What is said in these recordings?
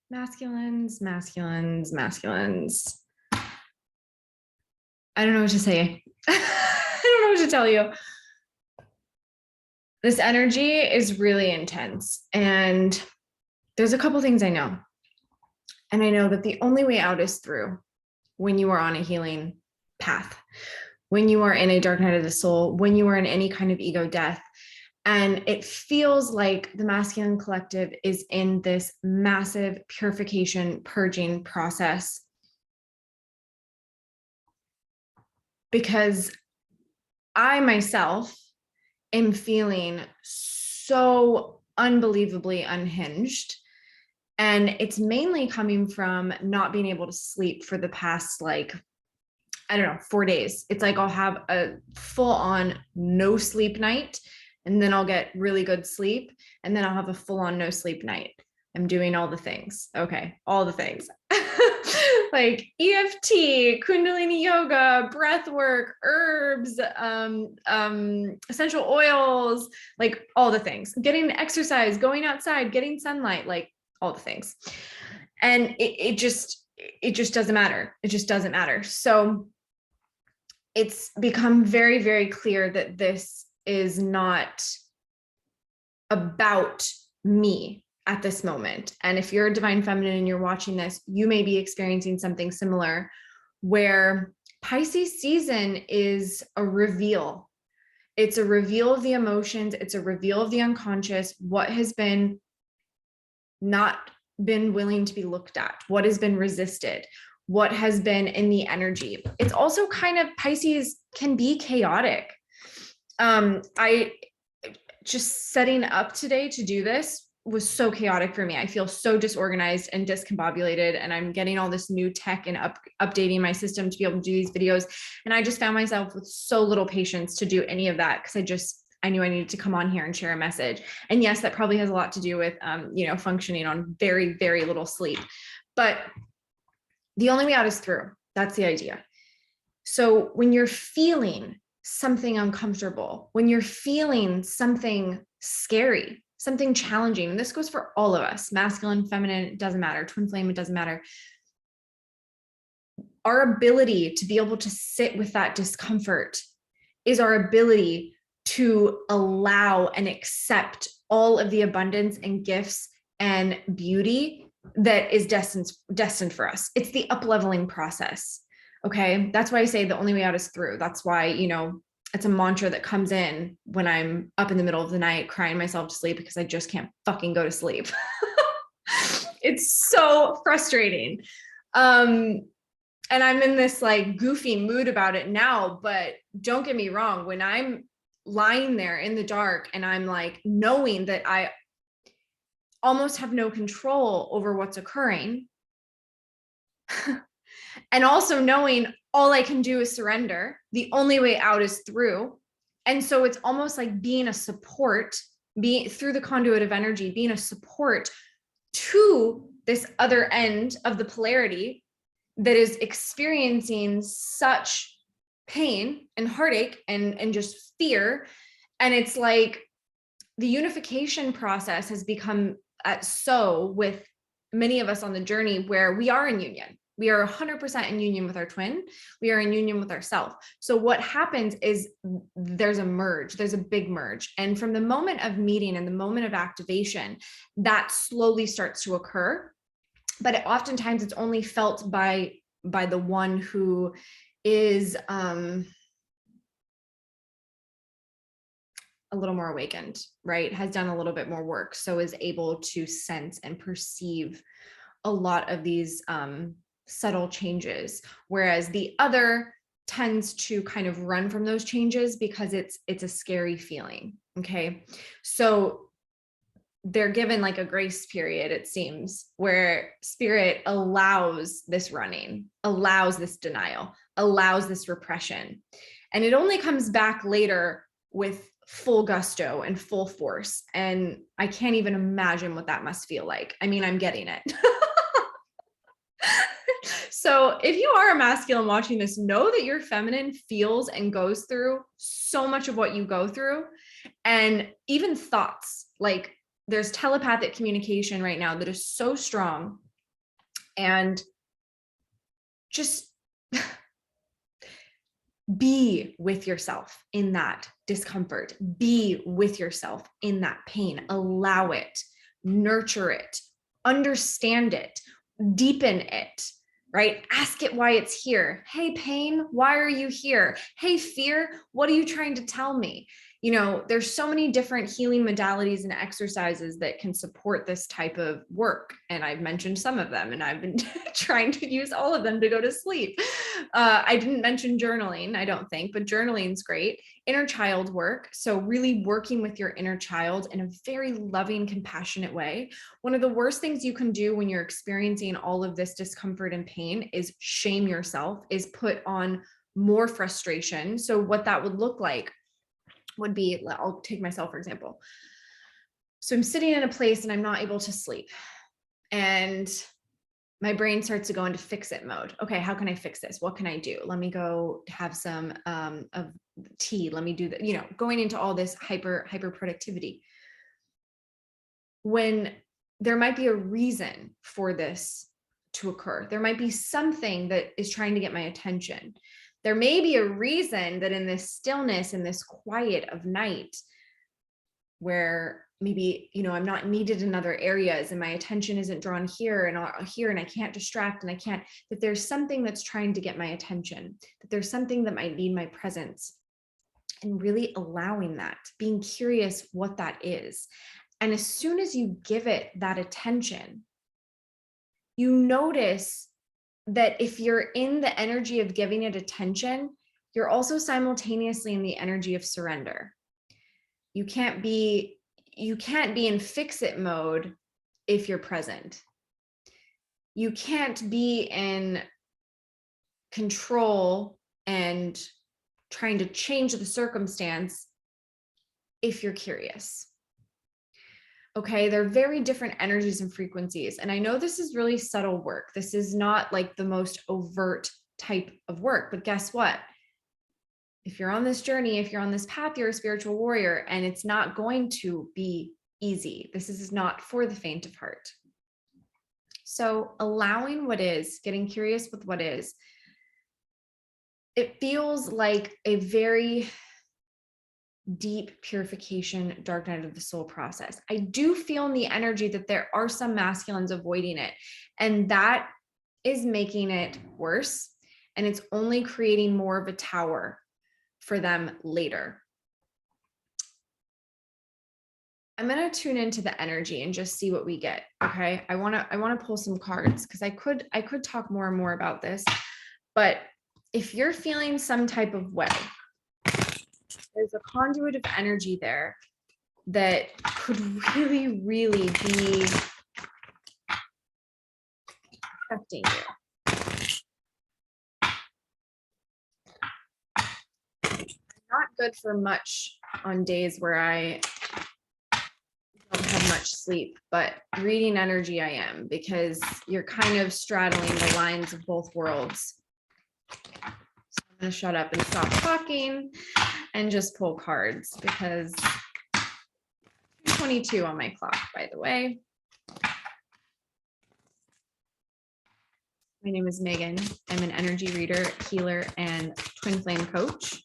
masculines, masculines, masculines. I don't know what to say. I don't know what to tell you. This energy is really intense. And there's a couple things I know. And I know that the only way out is through when you are on a healing path, when you are in a dark night of the soul, when you are in any kind of ego death. And it feels like the masculine collective is in this massive purification, purging process. Because I myself am feeling so unbelievably unhinged. And it's mainly coming from not being able to sleep for the past, 4 days. It's like I'll have a full on no sleep night, and then I'll get really good sleep, and then I'll have a full on no sleep night. I'm doing all the things. Okay, all the things. Like EFT, Kundalini yoga, breath work, herbs, essential oils, like all the things. Getting exercise, going outside, getting sunlight, like all the things. And it just doesn't matter. It just doesn't matter. So it's become very, very clear that this is not about me at this moment. And if you're a divine feminine and you're watching this, you may be experiencing something similar, where Pisces season is a reveal. It's a reveal of the emotions. It's a reveal of the unconscious, what has been not been willing to be looked at, what has been resisted, what has been in the energy. It's also kind of, Pisces can be chaotic. I just setting up today to do this was so chaotic for me. I feel so disorganized and discombobulated, and I'm getting all this new tech and updating my system to be able to do these videos. And I just found myself with so little patience to do any of that, because I knew I needed to come on here and share a message. And yes, that probably has a lot to do with, functioning on very, very little sleep. But the only way out is through. That's the idea. So when you're feeling something uncomfortable, when you're feeling something scary, something challenging, and this goes for all of us, masculine, feminine, it doesn't matter, twin flame, it doesn't matter. Our ability to be able to sit with that discomfort is our ability to allow and accept all of the abundance and gifts and beauty that is destined for us. It's the up-leveling process. Okay. That's why I say the only way out is through. That's why, it's a mantra that comes in when I'm up in the middle of the night crying myself to sleep because I just can't fucking go to sleep. It's so frustrating. And I'm in this like goofy mood about it now, but don't get me wrong. When I'm lying there in the dark and I'm like knowing that I almost have no control over what's occurring, and also knowing all I can do is surrender, the only way out is through. And so it's almost like being a support, being through the conduit of energy, being a support to this other end of the polarity that is experiencing such pain and heartache and just fear. And it's like the unification process has become with many of us on the journey where we are in union. We are 100% in union with our twin. We are in union with ourselves. So what happens is there's a merge, there's a big merge. And from the moment of meeting and the moment of activation, that slowly starts to occur. But oftentimes it's only felt by the one who is a little more awakened, right? Has done a little bit more work. So is able to sense and perceive a lot of these subtle changes, whereas the other tends to kind of run from those changes because it's a scary feeling. Okay. So they're given like a grace period, it seems, where spirit allows this running, allows this denial, allows this repression. And it only comes back later with full gusto and full force. And I can't even imagine what that must feel like. I mean, I'm getting it. So if you are a masculine watching this, know that your feminine feels and goes through so much of what you go through. And even thoughts, like there's telepathic communication right now that is so strong And just be with yourself in that discomfort. Be with yourself in that pain. Allow it, nurture it, understand it, deepen it, right? Ask it why it's here. Hey, pain, why are you here? Hey, fear, what are you trying to tell me? You know, there's so many different healing modalities and exercises that can support this type of work. And I've mentioned some of them, and I've been trying to use all of them to go to sleep. I didn't mention journaling, I don't think, but journaling is great. Inner child work. So really working with your inner child in a very loving, compassionate way. One of the worst things you can do when you're experiencing all of this discomfort and pain is shame yourself, is put on more frustration. So what that would look like would be, I'll take myself, for example. So I'm sitting in a place and I'm not able to sleep. And my brain starts to go into fix it mode. Okay, how can I fix this? What can I do? Let me go have some of tea. Let me do that, you know, going into all this hyper productivity. When there might be a reason for this to occur. There might be something that is trying to get my attention. There may be a reason that in this stillness, in this quiet of night, where maybe, you know, I'm not needed in other areas and my attention isn't drawn here and I can't distract and I can't, that there's something that's trying to get my attention, that there's something that might need my presence, and really allowing that, being curious what that is. And as soon as you give it that attention, you notice that if you're in the energy of giving it attention, you're also simultaneously in the energy of surrender. You can't be in fix it mode if you're present. You can't be in control and trying to change the circumstance if you're curious. Okay, they're very different energies and frequencies. And I know this is really subtle work. This is not like the most overt type of work, but guess what? If you're on this journey, if you're on this path, you're a spiritual warrior, and it's not going to be easy. This is not for the faint of heart. So allowing what is, getting curious with what is, it feels like a very deep purification, dark night of the soul process. I do feel in the energy that there are some masculines avoiding it, and that is making it worse. And it's only creating more of a tower for them later. I'm going to tune into the energy and just see what we get. Okay. I want to pull some cards because I could talk more and more about this, but if you're feeling some type of way, there's a conduit of energy there that could really, really be affecting you. Not good for much on days where I don't have much sleep, but reading energy I am, because you're kind of straddling the lines of both worlds. So I'm going to shut up and stop talking and just pull cards, because 22 on my clock, by the way. My name is Megan. I'm an energy reader, healer, and twin flame coach.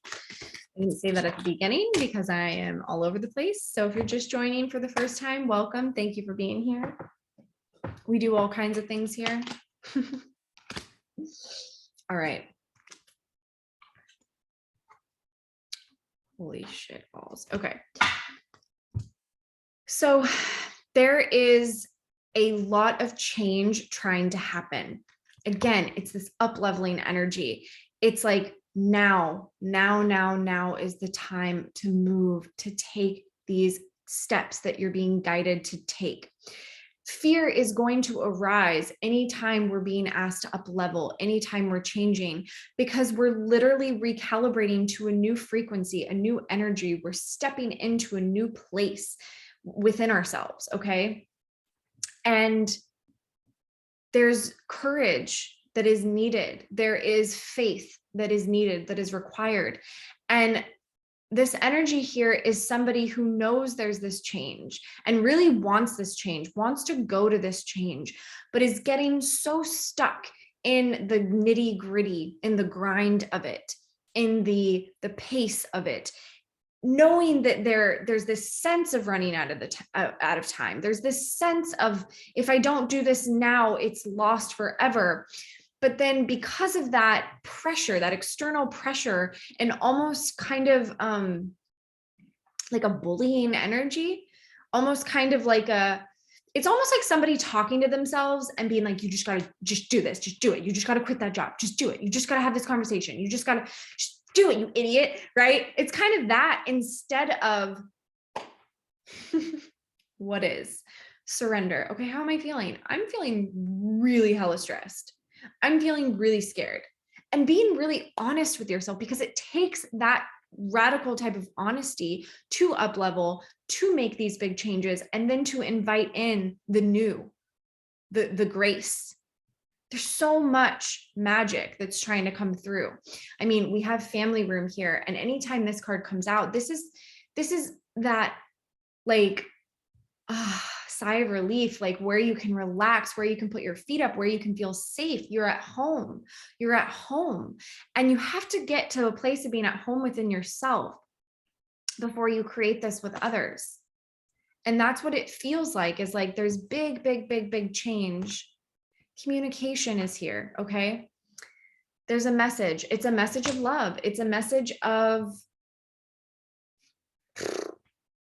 I didn't say that at the beginning because I am all over the place. So if you're just joining for the first time, welcome. Thank you for being here. We do all kinds of things here. All right. Holy shit balls. Okay. So there is a lot of change trying to happen. Again, it's this up-leveling energy. It's like now is the time to move, to take these steps that you're being guided to take. Fear is going to arise anytime we're being asked to up level, anytime we're changing, because we're literally recalibrating to a new frequency, a new energy. We're stepping into a new place within ourselves, okay? And there's courage that is needed. There is faith that is needed, that is required. And this energy here is somebody who knows there's this change and really wants this change, wants to go to this change, but is getting so stuck in the nitty gritty, in the grind of it, in the pace of it, knowing that there's this sense of running out of time. There's this sense of, if I don't do this now, it's lost forever. But then because of that pressure, that external pressure, and almost kind of like a bullying energy, almost kind of like it's almost like somebody talking to themselves and being like, you just got to just do this, just do it. You just got to quit that job. Just do it. You just got to have this conversation. You just got to do it, you idiot, right? It's kind of that, instead of what is surrender. Okay, how am I feeling? I'm feeling really hella stressed. I'm feeling really scared. And being really honest with yourself, because it takes that radical type of honesty to up level, to make these big changes, and then to invite in the new, the grace. There's so much magic that's trying to come through. I mean, we have family room here, and anytime this card comes out, this is that like sigh of relief, like where you can relax, where you can put your feet up, where you can feel safe. You're at home. You're at home. And you have to get to a place of being at home within yourself before you create this with others. And that's what it feels like, is like there's big, big, big, big change. Communication is here, okay? There's a message. It's a message of love. It's a message of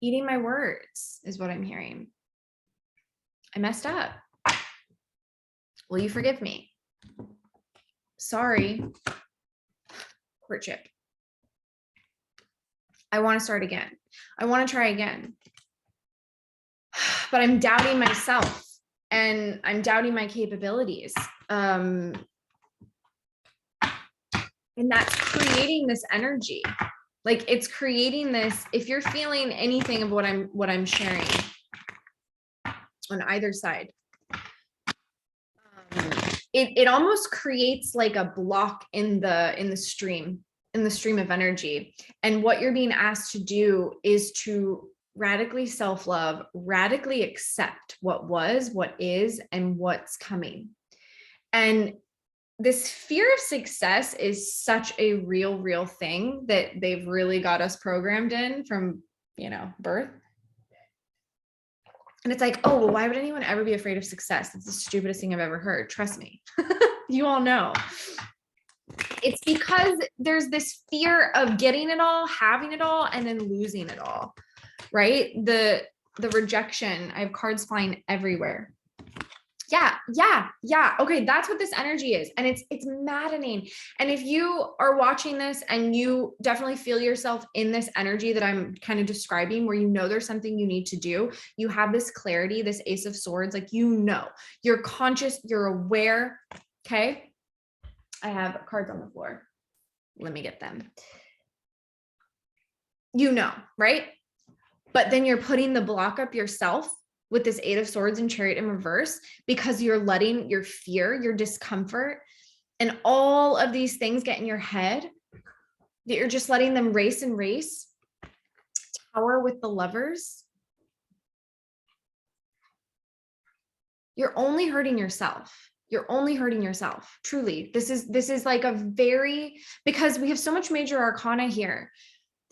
eating my words, is what I'm hearing. I messed up. Will you forgive me? Sorry. Courtship. I want to start again. I want to try again. But I'm doubting myself, and I'm doubting my capabilities. And that's creating this energy. Like, it's creating this, if you're feeling anything of what I'm sharing on either side, it almost creates like a block in the stream of energy. And what you're being asked to do is to radically self-love, radically accept what was, what is, and what's coming. And this fear of success is such a real thing that they've really got us programmed in from, birth. And it's like, oh, well, why would anyone ever be afraid of success? It's the stupidest thing I've ever heard. Trust me. You all know. It's because there's this fear of getting it all, having it all, and then losing it all, right? The rejection. I have cards flying everywhere. Yeah. Okay, that's what this energy is. And it's maddening. And if you are watching this and you definitely feel yourself in this energy that I'm kind of describing, where there's something you need to do, you have this clarity, this Ace of Swords, like, you're conscious, you're aware. Okay. I have cards on the floor. Let me get them. Right? But then you're putting the block up yourself with this Eight of Swords and Chariot in reverse, because you're letting your fear, your discomfort, and all of these things get in your head, that you're just letting them race. Tower with the Lovers. You're only hurting yourself. You're only hurting yourself. Truly. This is like because we have so much major arcana here.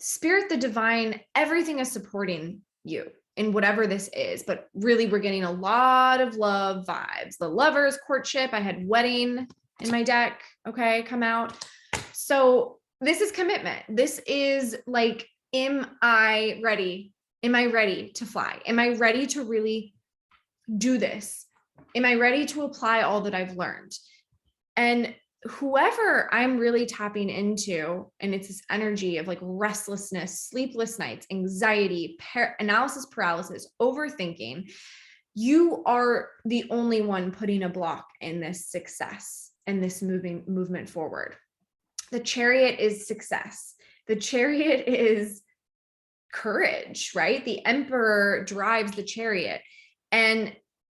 Spirit, the divine, everything is supporting you in whatever this is, but really we're getting a lot of love vibes. The Lovers, courtship. I had wedding in my deck, okay, come out. So this is commitment. This is like, am I ready? Am I ready to fly? Am I ready to really do this? Am I ready to apply all that I've learned? And whoever I'm really tapping into, and it's this energy of like restlessness, sleepless nights, anxiety, analysis paralysis, overthinking, you are the only one putting a block in this success and this movement forward. The Chariot is success. The Chariot is courage, right? The Emperor drives the Chariot. And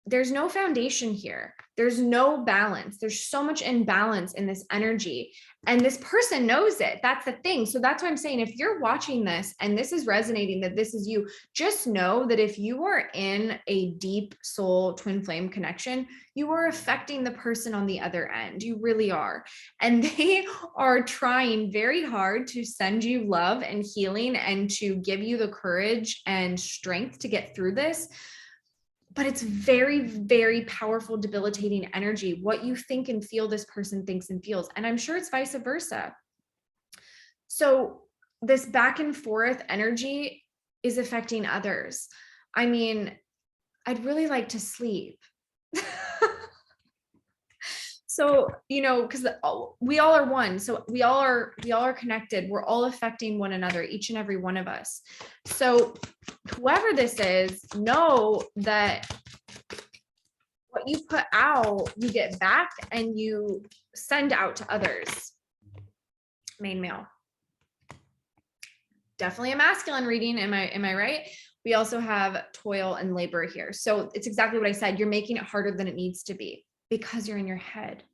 there's no foundation here. There's no balance. There's so much imbalance in this energy. And this person knows it. That's the thing. So that's what I'm saying. If you're watching this and this is resonating, that this is you, just know that if you are in a deep soul twin flame connection, you are affecting the person on the other end. You really are. And they are trying very hard to send you love and healing and to give you the courage and strength to get through this. But it's very, very powerful, debilitating energy. What you think and feel, this person thinks and feels. And I'm sure it's vice versa. So this back and forth energy is affecting others. I mean, I'd really like to sleep. So, you know, because we all are one. So we all are connected. We're all affecting one another, each and every one of us. So whoever this is, know that what you put out, you get back and you send out to others. Main male. Definitely a masculine reading. Am I right? We also have toil and labor here. So it's exactly what I said. You're making it harder than it needs to be because you're in your head.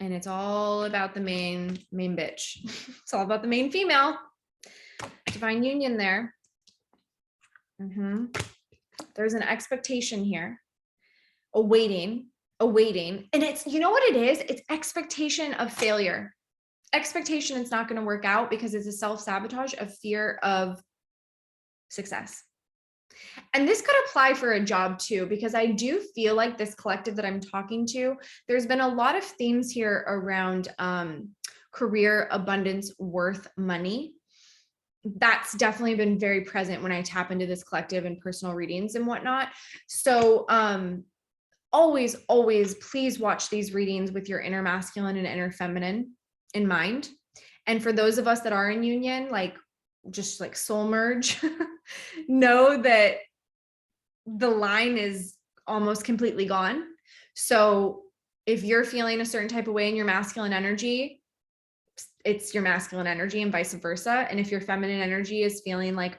And it's all about the main bitch. It's all about the main female. Divine union there. There's an expectation here, awaiting. And it's, you know what it is? It's expectation of failure. Expectation it's not going to work out because it's a self-sabotage of fear of success. And this could apply for a job too, because I do feel like this collective that I'm talking to, there's been a lot of themes here around career, abundance, worth, money. That's definitely been very present when I tap into this collective and personal readings and whatnot. So always, please watch these readings with your inner masculine and inner feminine in mind. And for those of us that are in union, like just like soul merge, know that the line is almost completely gone. So if you're feeling a certain type of way in your masculine energy, it's your masculine energy and vice versa. And if your feminine energy is feeling like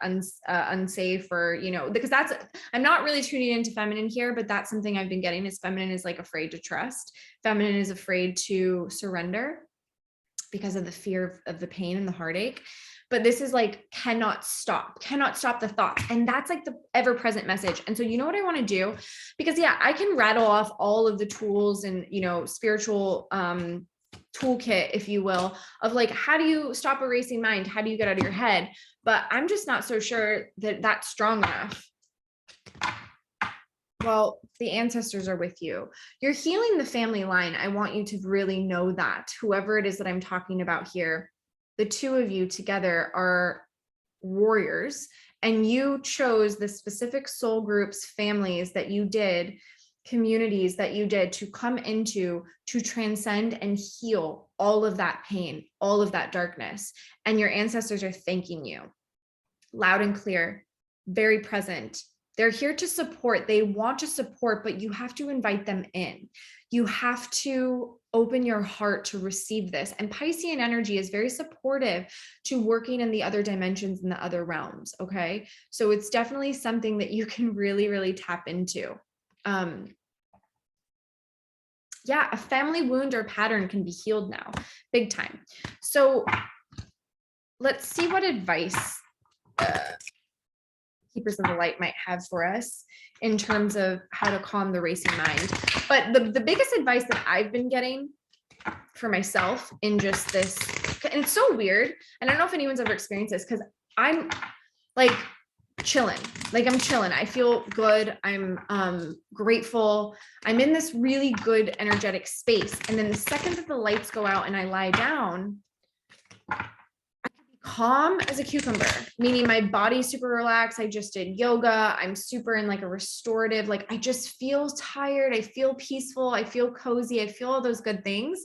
unsafe or, you know, because that's, I'm not really tuning into feminine here, but that's something I've been getting is feminine is like afraid to trust. Feminine is afraid to surrender because of the fear of the pain and the heartache. But this is like, cannot stop the thoughts. And that's like the ever-present message. And so, you know what I want to do? Because yeah, I can rattle off all of the tools and, you know, spiritual, toolkit, if you will, of like, how do you stop a racing mind? How do you get out of your head? But I'm just not so sure that that's strong enough. Well, the ancestors are with you. You're healing the family line. I want you to really know that whoever it is that I'm talking about here, the two of you together are warriors, and you chose the specific soul groups, families that you did, communities that you did to come into to transcend and heal all of that pain, all of that darkness. And your ancestors are thanking you loud and clear, very present. They're here to support. They want to support, but you have to invite them in. You have to open your heart to receive this. And Piscean energy is very supportive to working in the other dimensions and the other realms. Okay. So it's definitely something that you can really, really tap into. Yeah, a family wound or pattern can be healed now, big time. So let's see what advice Keepers of the Light might have for us in terms of how to calm the racing mind. But the biggest advice that I've been getting for myself in just this, and it's so weird, and I don't know if anyone's ever experienced this, because I'm like chilling. Like I'm chilling. I feel good. I'm grateful. I'm in this really good energetic space. And then the second that the lights go out and I lie down, I can be calm as a cucumber, meaning my body's super relaxed. I just did yoga. I'm super in like a restorative, like I just feel tired. I feel peaceful. I feel cozy. I feel all those good things,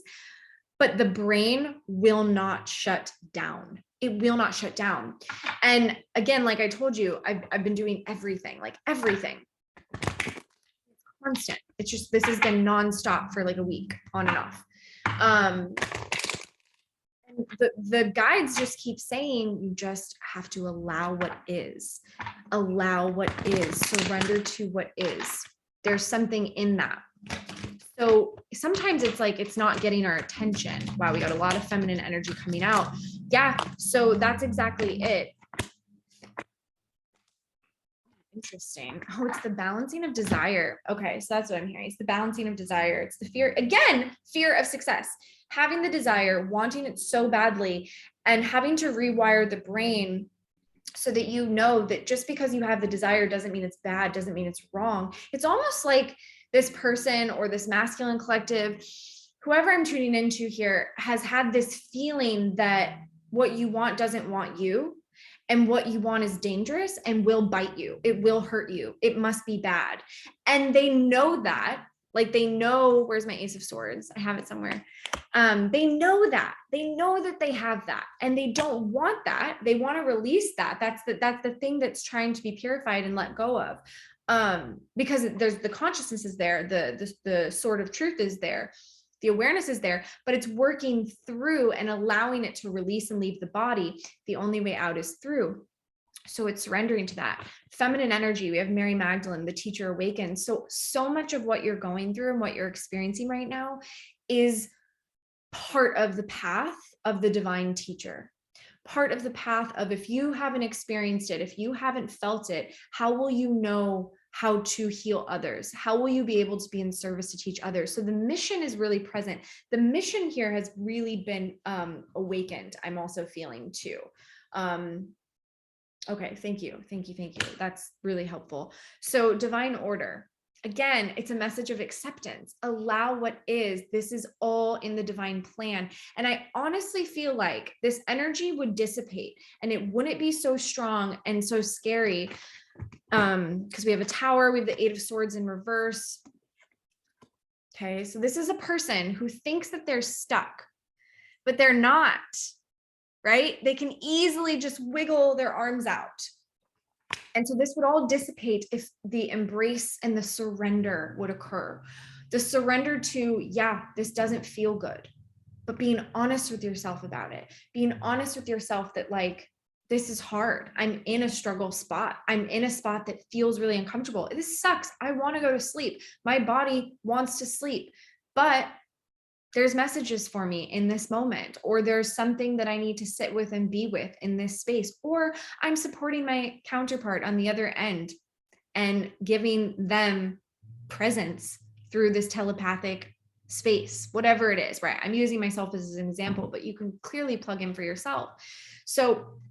but the brain will not shut down. It will not shut down. And again, like I told you, I've been doing everything, like everything. It's constant. It's just, this has been nonstop for like a week on and off. And The guides just keep saying you just have to allow what is, surrender to what is. There's something in that. So sometimes it's like it's not getting our attention. Wow, we got a lot of feminine energy coming out. Yeah, so that's exactly it. Interesting. Oh, it's the balancing of desire. Okay, so that's what I'm hearing. It's the balancing of desire. It's the fear, again, fear of success. Having the desire, wanting it so badly, and having to rewire the brain so that you know that just because you have the desire doesn't mean it's bad, doesn't mean it's wrong. It's almost like this person or this masculine collective, whoever I'm tuning into here, has had this feeling that what you want doesn't want you. And what you want is dangerous and will bite you. It will hurt you. It must be bad. And they know that, like they know, where's my Ace of Swords? I have it somewhere. They know that. They know that they have that. And they don't want that. They want to release that. That's the thing that's trying to be purified and let go of. Because there's the consciousness is there, the sword of truth is there. The awareness is there, but it's working through and allowing it to release and leave the body. The only way out is through. So it's surrendering to that. Feminine energy, we have Mary Magdalene, the teacher awakened. So much of what you're going through and what you're experiencing right now is part of the path of the divine teacher. Part of the path of, if you haven't experienced it, if you haven't felt it, how will you know how to heal others? How will you be able to be in service to teach others? So the mission is really present. The mission here has really been awakened. I'm also feeling too. Okay, thank you. That's really helpful. So divine order. Again, it's a message of acceptance. Allow what is. This is all in the divine plan. And I honestly feel like this energy would dissipate and it wouldn't be so strong and so scary. Because we have a tower, we have the Eight of Swords in reverse. Okay, so this is a person who thinks that they're stuck, but they're not, right? They can easily just wiggle their arms out. And so this would all dissipate if the embrace and the surrender would occur. The surrender to, yeah, this doesn't feel good, but being honest with yourself about it, being honest with yourself that like, this is hard. I'm in a struggle spot. I'm in a spot that feels really uncomfortable. This sucks. I want to go to sleep. My body wants to sleep, but there's messages for me in this moment, or there's something that I need to sit with and be with in this space, or I'm supporting my counterpart on the other end and giving them presence through this telepathic space, whatever it is, right? I'm using myself as an example, but you can clearly plug in for yourself. So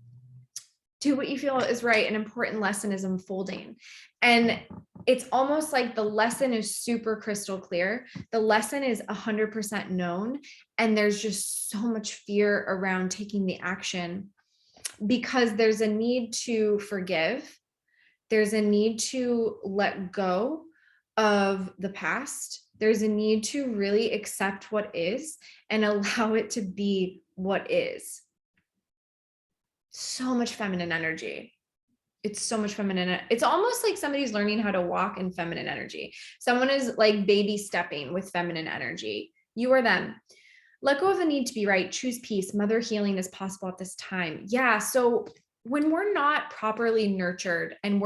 do what you feel is right. An important lesson is unfolding. And it's almost like the lesson is super crystal clear. The lesson is 100% known. And there's just so much fear around taking the action because there's a need to forgive. There's a need to let go of the past. There's a need to really accept what is and allow it to be what is. So much feminine energy. It's so much feminine. It's almost like somebody's learning how to walk in feminine energy. Someone is like baby stepping with feminine energy. You are them. Let go of the need to be right. Choose peace. Mother healing is possible at this time. Yeah. So when we're not properly nurtured and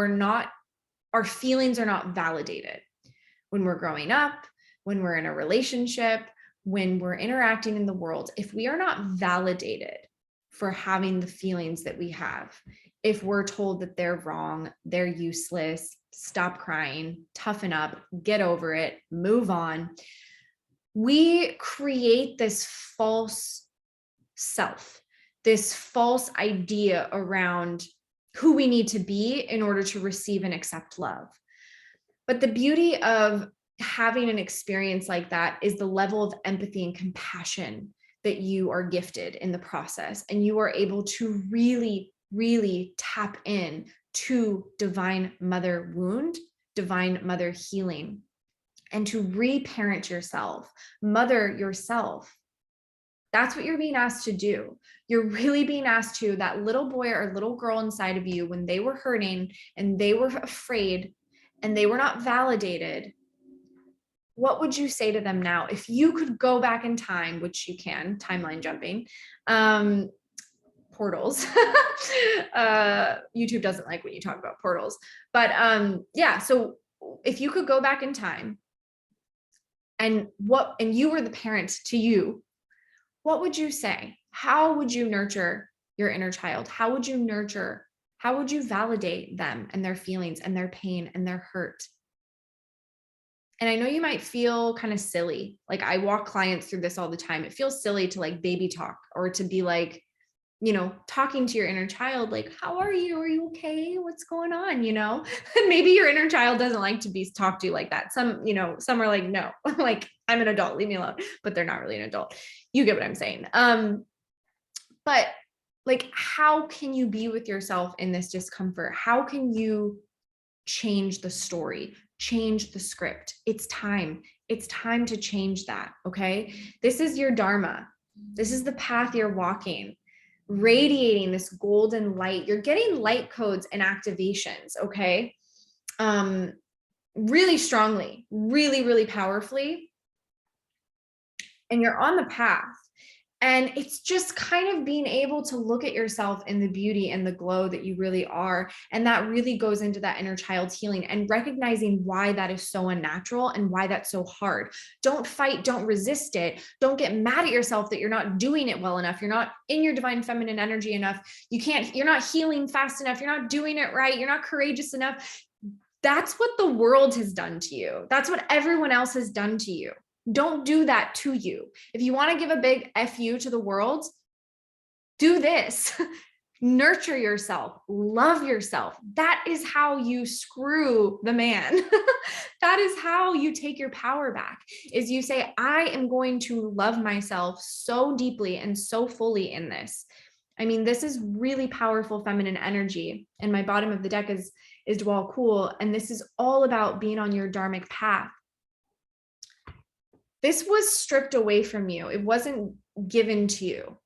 our feelings are not validated, when we're growing up, when we're in a relationship, when we're interacting in the world, if we are not validated for having the feelings that we have, if we're told that they're wrong, they're useless, stop crying, toughen up, get over it, move on, we create this false self, this false idea around who we need to be in order to receive and accept love. But the beauty of having an experience like that is the level of empathy and compassion that you are gifted in the process, and you are able to really, really tap in to divine mother wound, divine mother healing, and to reparent yourself, mother yourself. That's what you're being asked to do. You're really being asked to, that little boy or little girl inside of you, when they were hurting and they were afraid and they were not validated, what would you say to them now? If you could go back in time, which you can, timeline jumping, portals. YouTube doesn't like when you talk about portals, but yeah. So if you could go back in time and you were the parent to you, what would you say? How would you nurture your inner child? How would you validate them and their feelings and their pain and their hurt? And I know you might feel kind of silly. Like, I walk clients through this all the time. It feels silly to like baby talk, or to be like, talking to your inner child, like, how are you? Are you okay? What's going on? Maybe your inner child doesn't like to be talked to like that. Some are like, no, like, I'm an adult, leave me alone, but they're not really an adult. You get what I'm saying. But like, how can you be with yourself in this discomfort? How can you change the story, change the script? It's time to change that. Okay. This is your dharma. This is the path you're walking, radiating this golden light. You're getting light codes and activations. Okay. Really strongly, really, really powerfully. And you're on the path. And it's just kind of being able to look at yourself in the beauty and the glow that you really are. And that really goes into that inner child's healing, and recognizing why that is so unnatural and why that's so hard. Don't fight, don't resist it. Don't get mad at yourself that you're not doing it well enough. You're not in your divine feminine energy enough. You're not healing fast enough. You're not doing it right. You're not courageous enough. That's what the world has done to you. That's what everyone else has done to you. Don't do that to you. If you want to give a big FU to the world, do this. Nurture yourself, love yourself. That is how you screw the man. That is how you take your power back, is you say, I am going to love myself so deeply and so fully in this. I mean, this is really powerful feminine energy. And my bottom of the deck is Dwal Cool. And this is all about being on your dharmic path. This was stripped away from you. It wasn't given to you.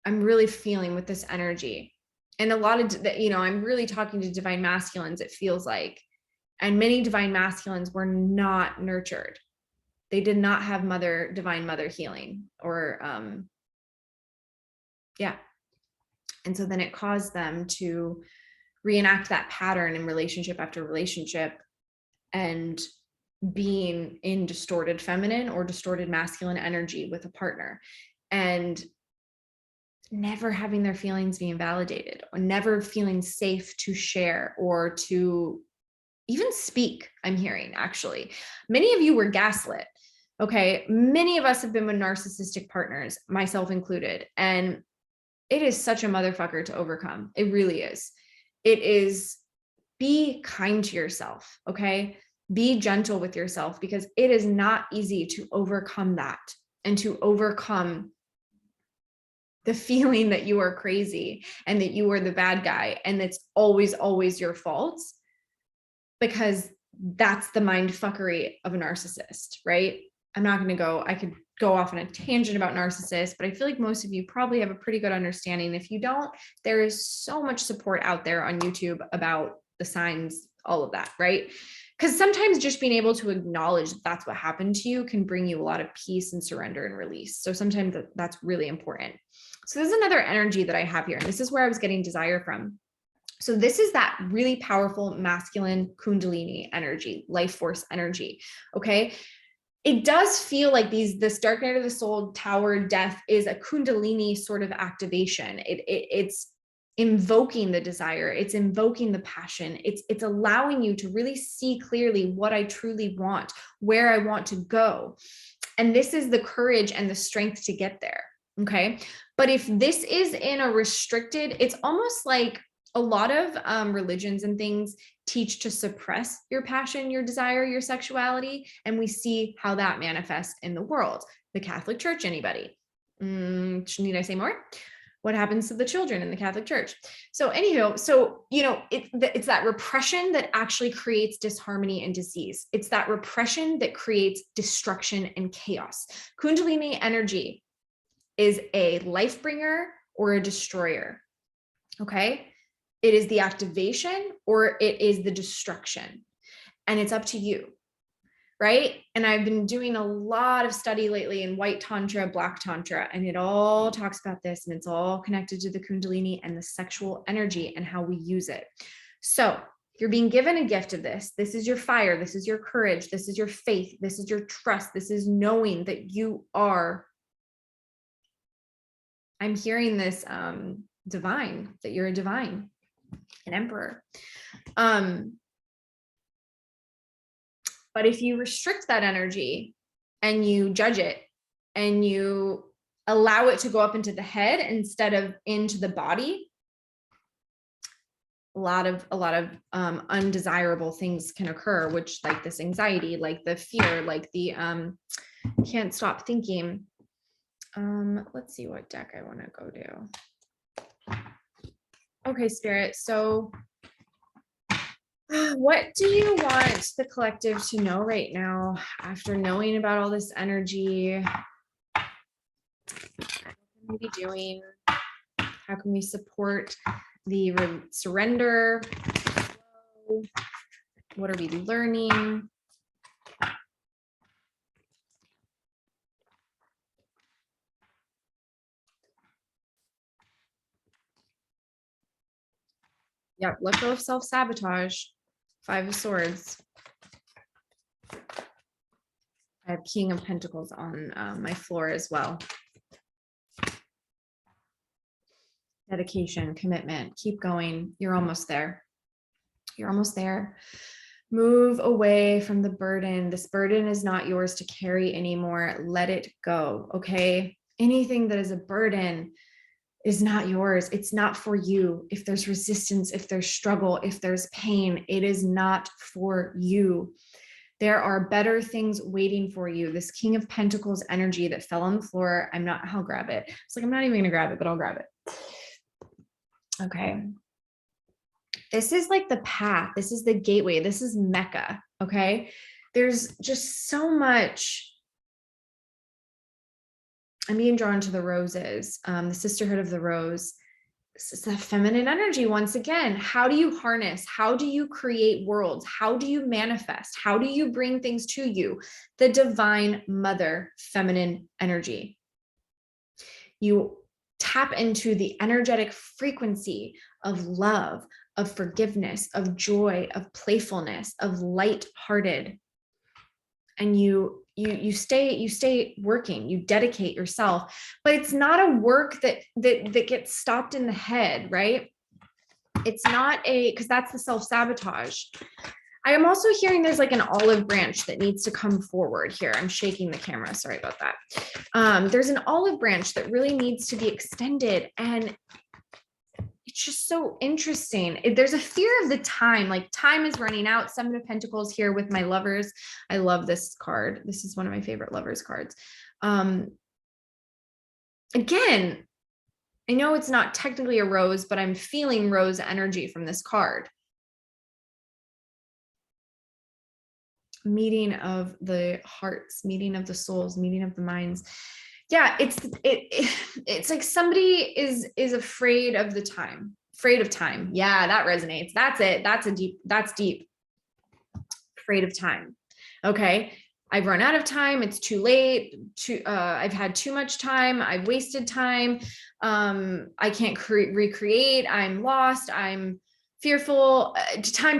I'm really feeling with this energy. And a lot of, I'm really talking to divine masculines, it feels like. And many divine masculines were not nurtured. They did not have divine mother healing, or, yeah. And so then it caused them to reenact that pattern in relationship after relationship, and being in distorted feminine or distorted masculine energy with a partner, and never having their feelings being validated, or never feeling safe to share or to even speak. I'm hearing, actually, many of you were gaslit. Okay. Many of us have been with narcissistic partners, myself included. And it is such a motherfucker to overcome. It really is. It is. Be kind to yourself. Okay. Be gentle with yourself, because it is not easy to overcome that, and to overcome the feeling that you are crazy and that you are the bad guy and it's always, always your fault, because that's the mind fuckery of a narcissist, right? I could go off on a tangent about narcissists, but I feel like most of you probably have a pretty good understanding. If you don't, there is so much support out there on YouTube about the signs, all of that, right? Because sometimes just being able to acknowledge that that's what happened to you can bring you a lot of peace and surrender and release. So sometimes that's really important. So there's another energy that I have here, and this is where I was getting desire from. So this is that really powerful masculine Kundalini energy, life force energy. Okay. It does feel like this dark night of the soul, tower, death is a Kundalini sort of activation. It's invoking the desire. It's invoking the passion. It's allowing you to really see clearly what I truly want, where I want to go. And this is the courage and the strength to get there. Okay. But if this is in a restricted, it's almost like a lot of religions and things teach to suppress your passion, your desire, your sexuality. And we see how that manifests in the world. The Catholic Church, anybody? Need I say more? What happens to the children in the Catholic Church? So anyhow, it's that repression that actually creates disharmony and disease. It's that repression that creates destruction and chaos. Kundalini energy is a life bringer or a destroyer. Okay. It is the activation or it is the destruction. And it's up to you. right? And I've been doing a lot of study lately in white tantra, black tantra, and it all talks about this, and it's all connected to the Kundalini and the sexual energy and how we use it. So you're being given a gift of this. This is your fire. This is your courage. This is your faith. This is your trust. This is knowing that you are, I'm hearing this, divine, that you're a divine, an emperor. But if you restrict that energy and you judge it and you allow it to go up into the head instead of into the body, a lot of undesirable things can occur, which, like this anxiety, like the fear, like the can't stop thinking. Let's see what deck I want to go to. Okay, Spirit. So what do you want the collective to know right now after knowing about all this energy? What can we be doing? How can we support the surrender? What are we learning? Yep, let go of self-sabotage. 5 of Swords. I have King of Pentacles on my floor as well. Dedication, commitment, keep going. You're almost there. You're almost there. Move away from the burden. This burden is not yours to carry anymore. Let it go, okay? Anything that is a burden is not yours. It's not for you. If there's resistance, if there's struggle, if there's pain, it is not for you. There are better things waiting for you. This King of Pentacles energy that fell on the floor, I'll grab it. It's like, I'm not even gonna grab it, but I'll grab it. Okay. This is like the path. This is the gateway. This is Mecca, okay? There's just so much. I'm being drawn to the roses, the sisterhood of the rose. This is the feminine energy once again. How do you harness? How do you create worlds? How do you manifest? How do you bring things to you? The divine mother feminine energy. You tap into the energetic frequency of love, of forgiveness, of joy, of playfulness, of light-hearted. And you stay working, you dedicate yourself, but it's not a work that gets stopped in the head, right? It's not because that's the self-sabotage. I am also hearing there's like an olive branch that needs to come forward here. I'm shaking the camera. Sorry about that. There's an olive branch that really needs to be extended, and it's just so interesting. There's a fear of the time, like time is running out. 7 of Pentacles here with my lovers. I love this card. This is one of my favorite lovers cards. Again, I know it's not technically a rose, but I'm feeling rose energy from this card. Meeting of the hearts, meeting of the souls, meeting of the minds. Yeah, it's like somebody is afraid of the time, afraid of time. Yeah, that resonates. That's it. That's deep. Afraid of time. Okay. I've run out of time. It's too late. I've had too much time. I've wasted time. I can't recreate. I'm lost. I'm fearful. Time.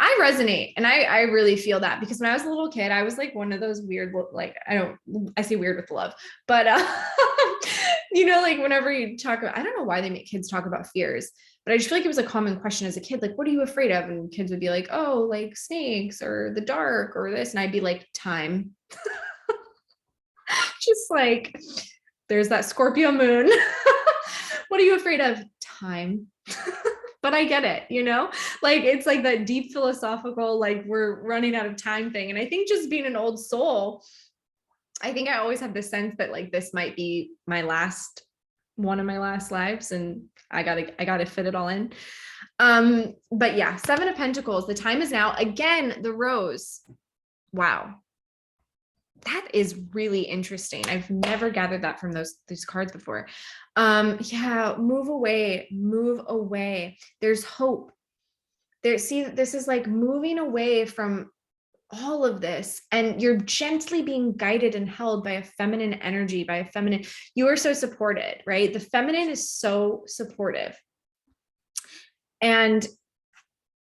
I resonate, and I really feel that, because when I was a little kid, I was like one of those weird, like, I say weird with love, but like whenever you talk about, I don't know why they make kids talk about fears, but I just feel like it was a common question as a kid, like, what are you afraid of? And kids would be like, oh, like snakes or the dark or this. And I'd be like, time. Just like, there's that Scorpio moon. What are you afraid of? Time. But I get it, like, it's like that deep philosophical, like we're running out of time thing. And I think just being an old soul, I think I always had the sense that like, this might be one of my last lives, and I gotta fit it all in. But yeah, 7 of Pentacles, the time is now. Again, the rose. Wow. That is really interesting. I've never gathered that from these cards before. Yeah, move away. There's hope. See, this is like moving away from all of this, and you're gently being guided and held by a feminine energy, by a feminine. You are so supported, right? The feminine is so supportive. And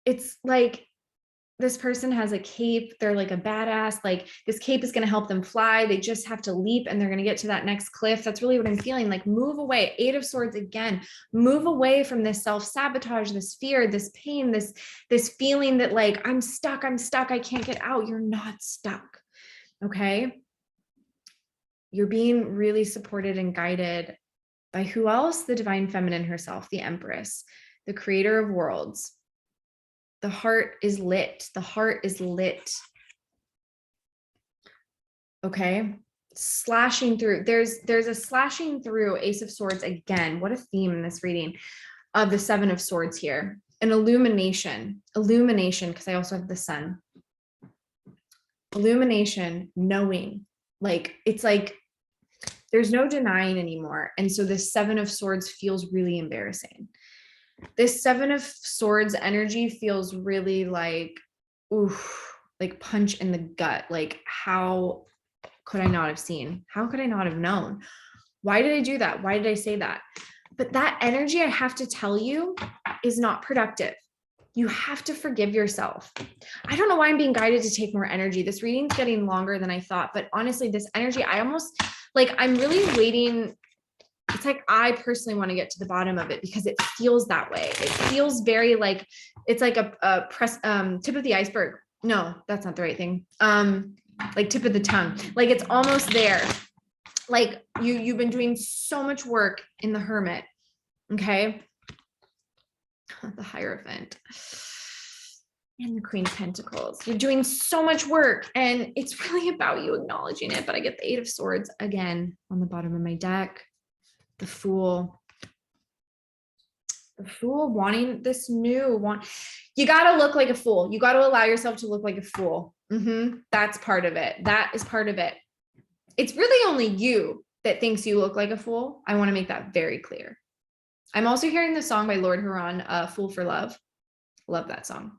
it's like, this person has a cape. They're like a badass. Like, this cape is going to help them fly. They just have to leap and they're going to get to that next cliff. That's really what I'm feeling. Like, move away. 8 of Swords again. Move away from this self-sabotage, this fear, this pain, this feeling that like, I'm stuck. I can't get out. You're not stuck. Okay. You're being really supported and guided by who else? The divine feminine herself, the Empress, the creator of worlds. The heart is lit. The heart is lit. Okay. Slashing through. There's a slashing through. Ace of Swords again. What a theme in this reading of the 7 of Swords here. An illumination, because I also have the Sun. Illumination, knowing. Like, it's like there's no denying anymore. And so this 7 of Swords feels really embarrassing. This 7 of Swords energy feels really like, oof, like punch in the gut. Like, how could I not have seen? How could I not have known? Why did I do that? Why did I say that? But that energy, I have to tell you, is not productive. You have to forgive yourself. I don't know why I'm being guided to take more energy. This reading's getting longer than I thought, but honestly, this energy, I almost like, I'm really waiting. It's like, I personally want to get to the bottom of it because it feels that way. It feels very like, it's like a press, tip of the iceberg. No, that's not the right thing. Like tip of the tongue. Like, it's almost there. Like, you've been doing so much work in the Hermit. Okay. The Hierophant and the Queen of Pentacles. You're doing so much work and it's really about you acknowledging it. But I get the 8 of Swords again on the bottom of my deck. The Fool. The Fool wanting this new one. You got to look like a fool. You got to allow yourself to look like a fool. That's part of it. That is part of it. It's really only you that thinks you look like a fool. I want to make that very clear. I'm also hearing the song by Lord Huron, Fool for Love. Love that song.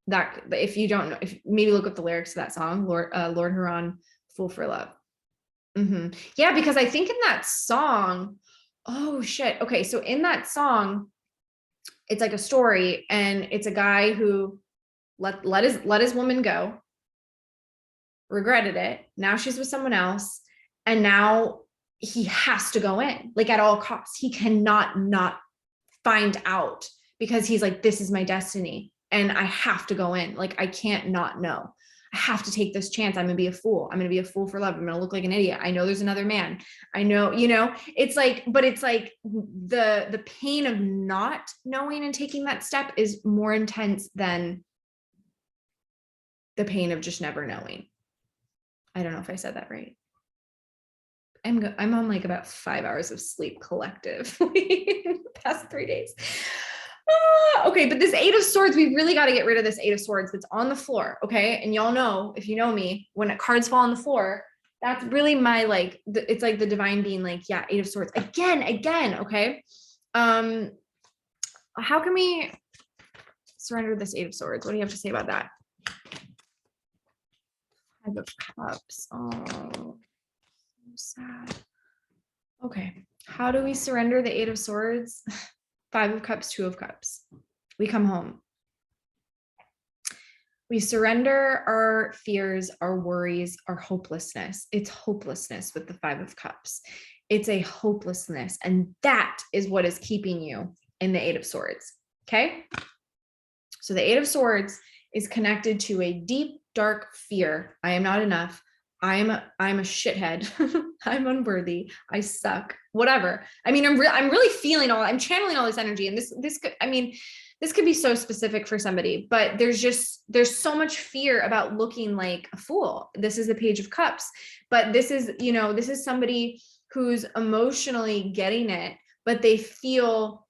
That, if you don't know, if maybe look up the lyrics to that song, Lord Huron, Fool for Love. Yeah, because I think in that song, oh shit. Okay, so in that song, it's like a story, and it's a guy who let his woman go, regretted it. Now she's with someone else, and now he has to go in, like, at all costs. He cannot not find out, because he's like, this is my destiny and I have to go in. Like, I can't not know. I have to take this chance. I'm gonna be a fool. I'm gonna be a fool for love. I'm gonna look like an idiot. I know there's another man. I know, it's like, but it's like the pain of not knowing and taking that step is more intense than the pain of just never knowing. I don't know if I said that right. I'm on like about 5 hours of sleep collectively in the past 3 days. Okay, but this 8 of Swords, we really got to get rid of this 8 of Swords that's on the floor, okay? And y'all know, if you know me, when cards fall on the floor, that's really my, like, it's like the divine being like, yeah, 8 of Swords. Again, okay? How can we surrender this 8 of Swords? What do you have to say about that? 5 of Cups. Oh, so sad. Okay, how do we surrender the 8 of Swords? 5 of Cups, 2 of Cups. We come home. We surrender our fears, our worries, our hopelessness. It's hopelessness with the 5 of Cups. It's a hopelessness. And that is what is keeping you in the 8 of Swords. Okay. So the 8 of Swords is connected to a deep, dark fear. I am not enough. I'm a shithead. I'm unworthy. I suck. Whatever. I mean, I'm really feeling I'm channeling all this energy, and this could, I mean, this could be so specific for somebody, but there's so much fear about looking like a fool. This is the Page of Cups, but this is somebody who's emotionally getting it, but they feel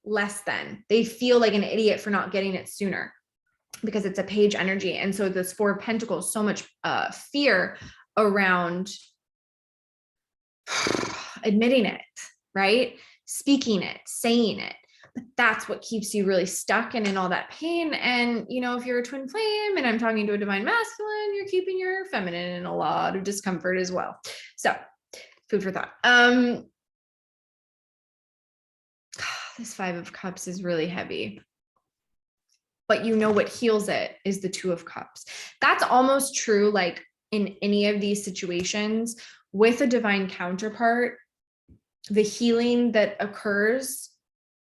less than. They feel like an idiot for not getting it sooner, because it's a page energy. And so this 4 of Pentacles, so much fear around admitting it, right? Speaking it, saying it. but that's what keeps you really stuck and in all that pain. And, you know, if you're a twin flame and I'm talking to a divine masculine, you're keeping your feminine in a lot of discomfort as well. So food for thought. This 5 of Cups is really heavy. But you know what heals it is the 2 of Cups. That's almost true, like in any of these situations with a divine counterpart, the healing that occurs,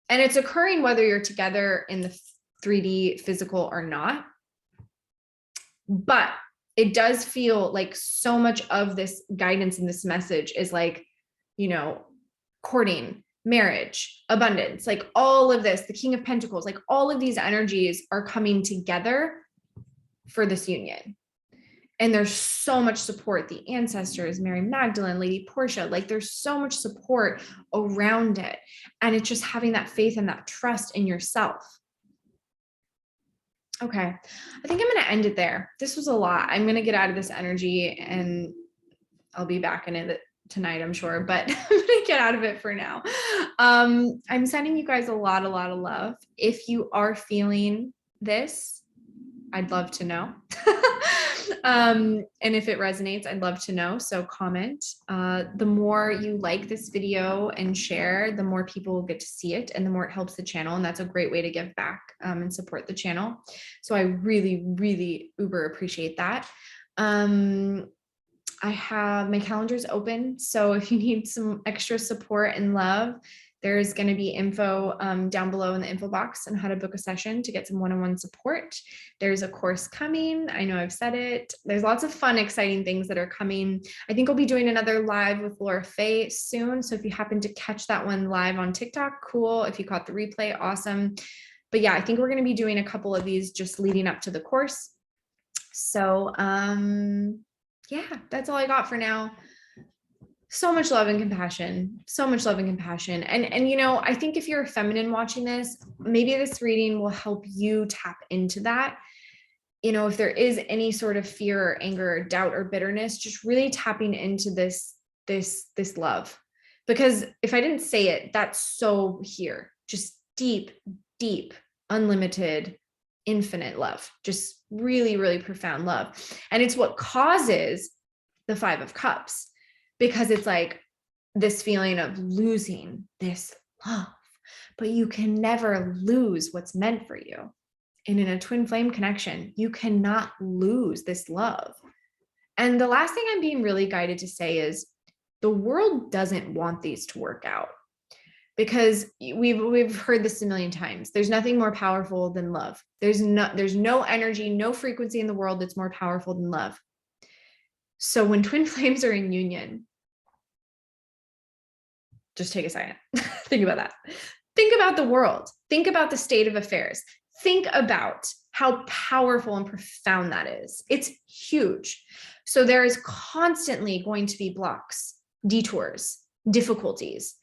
and it's occurring whether you're together in the 3D physical or not. But it does feel like so much of this guidance and this message is like, you know, courting, marriage, abundance, like all of this, the King of Pentacles, like all of these energies are coming together for this union. And there's so much support, the ancestors, Mary Magdalene, Lady Portia, like there's so much support around it. And it's just having that faith and that trust in yourself. Okay, I think I'm going to end it there. This was a lot. I'm going to get out of this energy and I'll be back in it tonight, I'm sure, but I'm going to get out of it for now. I'm sending you guys a lot of love. If you are feeling this, I'd love to know. And if it resonates, I'd love to know. So comment. The more you like this video and share, the more people will get to see it and the more it helps the channel. And that's a great way to give back and support the channel. So I really uber appreciate that. I have my calendar's open. So if you need some extra support and love, there's going to be info down below in the info box on how to book a session to get some one-on-one support. There's a course coming. I know I've said it. There's lots of fun, exciting things that are coming. I think I'll be doing another live with Laura Faye soon. So if you happen to catch that one live on TikTok, cool. If you caught the replay, awesome. But yeah, I think we're going to be doing a couple of these just leading up to the course. So yeah, that's all I got for now. So much love and compassion, so much love and compassion. And, you know, I think if you're a feminine watching this, maybe this reading will help you tap into that. You know, if there is any sort of fear or anger or doubt or bitterness, just really tapping into this love. Because if I didn't say it, that's so here, just deep, unlimited, infinite love, just really profound love. And it's what causes the 5 of Cups. Because it's like this feeling of losing this love, but you can never lose what's meant for you. And in a twin flame connection, you cannot lose this love. And the last thing I'm being really guided to say is the world doesn't want these to work out, because we've heard this a million times. There's nothing more powerful than love. There's no energy, no frequency in the world that's more powerful than love. So when twin flames are in union, just take a second. Think about that. Think about the world. Think about the state of affairs. Think about how powerful and profound that is. It's huge. So there is constantly going to be blocks, detours, difficulties.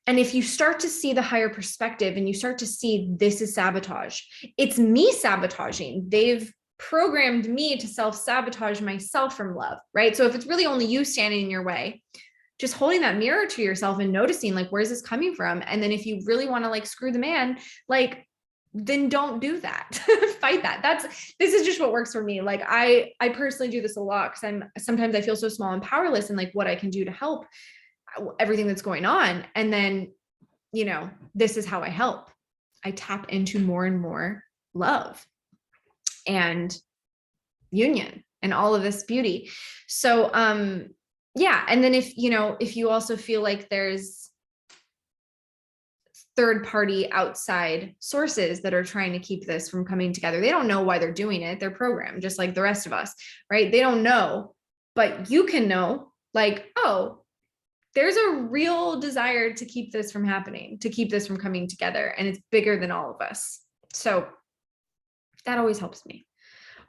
And if you start to see the higher perspective and you start to see this is sabotage, it's me sabotaging. They've programmed me to self-sabotage myself from love, right? So if it's really only you standing in your way, just holding that mirror to yourself and noticing, like, where's this coming from? And then if you really want to like screw the man, like, then don't do that. Fight that. This is just what works for me. Like I personally do this a lot because sometimes I feel so small and powerless and like what I can do to help everything that's going on. And then, you know, this is how I help. I tap into more and more love and union and all of this beauty. So, yeah. And then if you also feel like there's third party outside sources that are trying to keep this from coming together, they don't know why they're doing it. They're programmed just like the rest of us, right? They don't know, but you can know, like, oh, there's a real desire to keep this from happening, to keep this from coming together. And it's bigger than all of us. So that always helps me.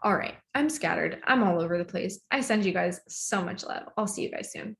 All right, I'm scattered. I'm all over the place. I send you guys so much love. I'll see you guys soon.